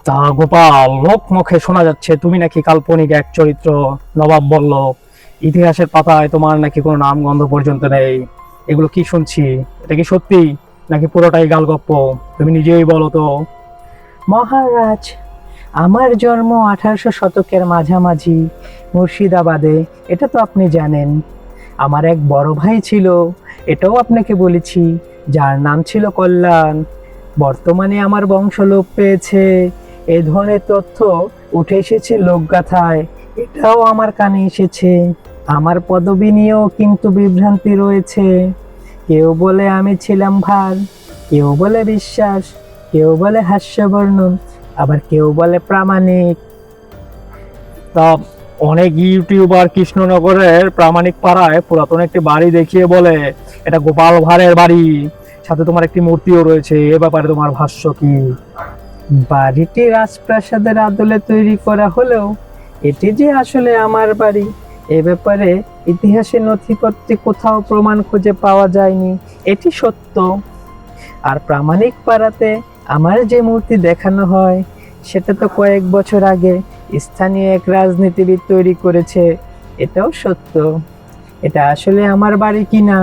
তা গোপাল, লোক মুখে শোনা যাচ্ছে তুমি নাকি কাল্পনিক এক চরিত্র, নবাব বল্লভ। ইতিহাসের পাতায় তোমার নাকি কোনো নাম গন্ধ পর্যন্ত নেই। এগুলো কি শুনছি? এটা কি সত্যি নাকি পুরোটাই গালগপ্প? তুমি নিজেই বলো তো। মহারাজ, আমার জন্ম 1800 শতকের মাঝামাঝি মুর্শিদাবাদে। এটা তো আপনি জানেন। আমার এক বড় ভাই ছিল, এটাও আপনাকে বলেছি, যার নাম ছিল কল্যাণ। বর্তমানে আমার বংশ লোপ পেয়েছে, এ ধরনের তথ্য উঠে এসেছে লোকগাথায়। এটাও আমার কানে এসেছে। আমার পদবি নিয়েও কিন্তু বিভ্রান্তি রয়েছে। কেউ বলে আমি ছিলাম ভার, কেউ বলে বিশ্বাস, কেউ বলে হাস্যবর্ণন, আবার কেউ বলে প্রামাণিক। তা অনেক ইউটিউবার কৃষ্ণনগরের প্রামাণিক পাড়ায় পুরাতন একটি বাড়ি দেখিয়ে বলে এটা গোপাল ভাঁড়ের বাড়ি, সাথে তোমার একটি মূর্তিও রয়েছে। এ ব্যাপারে তোমার ভাষ্য কি? বাড়িটি রাজপ্রাসাদের আদলে তৈরি করা হলেও এটি যে আসলে আমার বাড়ি, এ ব্যাপারে ইতিহাসে নথিপত্রে কোথাও প্রমাণ খুঁজে পাওয়া যায়নি। এটি সত্য। আর প্রামাণিক পাড়াতে আমার যে মূর্তি দেখানো হয়, সেটা তো কয়েক বছর আগে স্থানীয় এক রাজনীতিবিদ তৈরি করেছে। এটাও সত্য। এটা আসলে আমার বাড়ি কিনা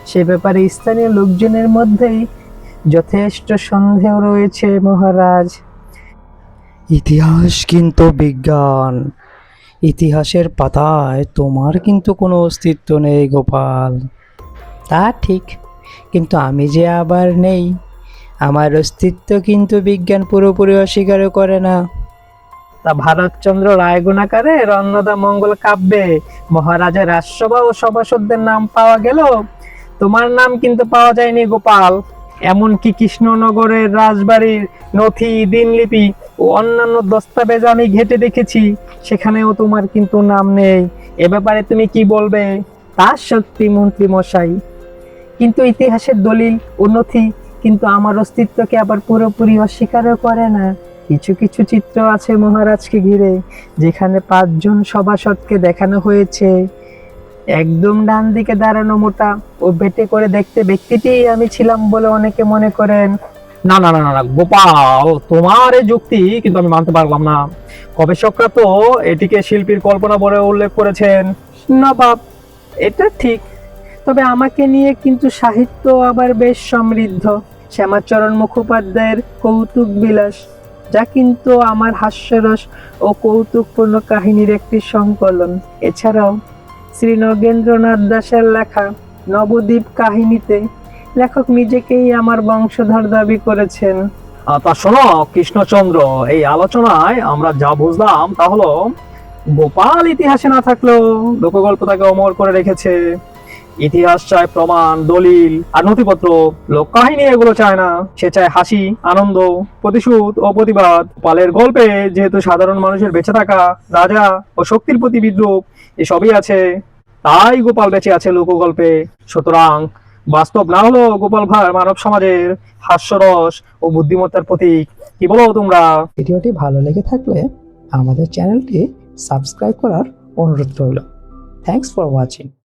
সে ব্যাপারে স্থানীয় লোকজনের মধ্যেই যথেষ্ট সন্দেহ রয়েছে মহারাজ। ইতিহাস কিন্তু বিজ্ঞান। ইতিহাসের পাতায় তোমার কিন্তু কোনো অস্তিত্ব নেই গোপাল। তা ঠিক, কিন্তু আমি যে আবার নেই, আমার অস্তিত্ব কিন্তু বিজ্ঞান পুরোপুরি অস্বীকার করে না। তা ভারতচন্দ্র রায়গুণাকারের অন্নদা মঙ্গল কাব্যে মহারাজা রাজসভা ও সভাসদদের নাম পাওয়া গেল, তোমার নাম কিন্তু পাওয়া যায়নি গোপাল। এমনকি কৃষ্ণনগরের রাজবাড়ির নথি, দিনলিপি ও অন্যান্য দস্তাবেজ আমি ঘেঁটে দেখেছি, সেখানেও তোমার কিন্তু নাম নেই। এ ব্যাপারে তুমি কি বলবে? তা সত্যি মন্ত্রী মশাই, কিন্তু ইতিহাসের দলিল ও নথি কিন্তু আমার অস্তিত্বকে আবার পুরোপুরি অস্বীকারও করে না। কিছু কিছু চিত্র আছে মহারাজকে ঘিরে, যেখানে 5 জন সভাসদকে দেখানো হয়েছে। একদম ডান দিকে দাঁড়ানো মোটা ও বেটে করে দেখতে ব্যক্তিটিই আমি ছিলাম বলে অনেকে মনে করেন। না না না না না, গোপাল, তোমার এই যুক্তি কিন্তু আমি মানতে পারলাম না। গবেষকরা তো এটিকে শিল্পীর কল্পনা বলে উল্লেখ করেছেন। নবাব, এটা ঠিক, তবে আমাকে নিয়ে কিন্তু সাহিত্য আবার বেশ সমৃদ্ধ। শ্যামাচরণ মুখোপাধ্যায়ের কৌতুক বিলাস, যা কিন্তু আমার হাস্যরস ও কৌতুকপূর্ণ কাহিনীর একটি সংকলন। এছাড়াও শ্রী নগেন্দ্রনাথ দাশের লেখা নবদ্বীপ কাহিনীতে লেখক নিজেকেই আমার বংশধর দাবি করেছেন। তা শোনো কৃষ্ণচন্দ্র, এই আলোচনায় আমরা যা বুঝলাম তা হলো গোপাল ইতিহাসে না থাকলেও লোকগল্প তাকে অমর করে রেখেছে। ইতিহাস চায় প্রমাণ, দলিল আর নথিপত্র, লোক কাহিনী এগুলো চায় না। সে চায় হাসি, আনন্দ, প্রতিশোধ ও প্রতিবাদ। গোপালের গল্পে যেহেতু সাধারণ মানুষের বেঁচে থাকা, রাজা ও শক্তির প্রতি বিদ্রুপ এসবই আছে, তাই গোপাল বেঁচে আছে লোকগল্পে। সুতরাং বাস্তব না হলো গোপাল ভাঁড় মানব সমাজের হাস্যরস ও বুদ্ধিমত্তার প্রতীক। কি বলো তোমরা? ভিডিওটি ভালো লেগে থাকলে আমাদের চ্যানেলটি সাবস্ক্রাইব করার অনুরোধ রইল। Thanks for watching.